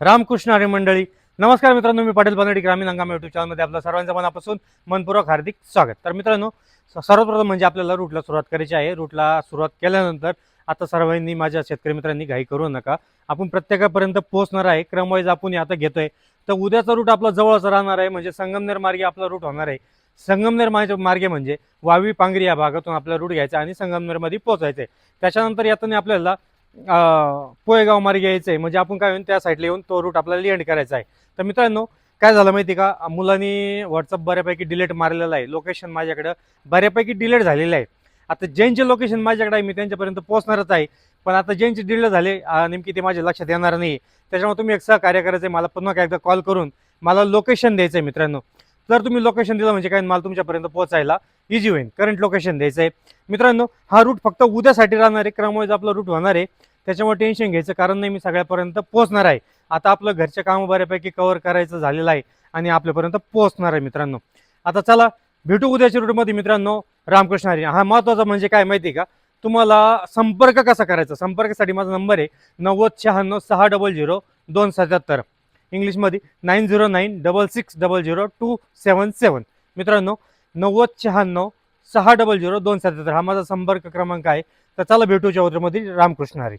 रामकृष्ण हरी मंडळी. नमस्कार मित्रांनो, मी पाटील बनडी ग्रामीण हंगाम यूट्यूब चॅनलमध्ये आपलं सर्वांचं मनापासून मनपूर्वक हार्दिक स्वागत. तर मित्रांनो, सर्वप्रथम म्हणजे आपल्याला रूटला सुरुवात करायची आहे. रूटला सुरुवात केल्यानंतर आता सर्वांनी, माझ्या शेतकरी मित्रांनी घाई करू नका. आपण प्रत्येकापर्यंत पोहोचणार आहे. क्रमवाईज आपण आता घेतोय. तर उद्याचा रूट आपला जवळच राहणार आहे, म्हणजे संगमनेर मार्गे आपला रूट होणार आहे. संगमनेर मार्गे म्हणजे वावी पांगरी या भागातून आपला रूट घ्यायचा आणि संगमनेरमध्ये पोहोचायचं आहे. त्याच्यानंतर येताना आपल्याला पोयगाव मार्गे यायचं आहे, म्हणजे आपण काय होईल त्या साईडला येऊन तो रूट आपल्याला एंड करायचा आहे. तर मित्रांनो, काय झालं माहिती का, मुलांनी व्हॉट्सअप बऱ्यापैकी डिलीट मारलेलं आहे. लोकेशन माझ्याकडं बऱ्यापैकी डिलीट झालेलं आहे. आता ज्यांचे लोकेशन माझ्याकडे आहे मी त्यांच्यापर्यंत पोहोचणारच आहे, पण आता ज्यांचे डिलीट झाले नेमकी ते माझ्या लक्षात येणार नाही. त्याच्यामुळे तुम्ही एक सहकार्य करायचं आहे, मला पुन्हा एकदा कॉल करून मला लोकेशन द्यायचं आहे. मित्रांनो, जर तुम्ही लोकेशन दिलं म्हणजे काय, मला तुमच्यापर्यंत पोहोचायला इझी होईल. करंट लोकेशन द्यायचं आहे. मित्रांनो, हा रूट फक्त उद्यासाठी राहणार आहे. क्रमवाईज आपला रूट होणार आहे, त्याच्यामुळे टेन्शन घ्यायचं कारण नाही. मी सगळ्यापर्यंत पोहोचणार आहे. आता आपलं घरचे काम बऱ्यापैकी कव्हर करायचं झालेलं आहे आणि आपल्यापर्यंत पोहोचणार आहे. मित्रांनो, आता चला भेटू उद्याच्या रूटमध्ये. मित्रांनो, रामकृष्ण हरी. हा महत्त्वाचा म्हणजे काय माहिती आहे का, तुम्हाला संपर्क कसा करायचा. संपर्कासाठी माझा नंबर आहे 9096600277, इंग्लिशमध्ये 9096600277. मित्रांनो, 9096600277 हा माझा संपर्क क्रमांक आहे. तर चला भेटूच्या रूटमध्ये. रामकृष्ण हरी.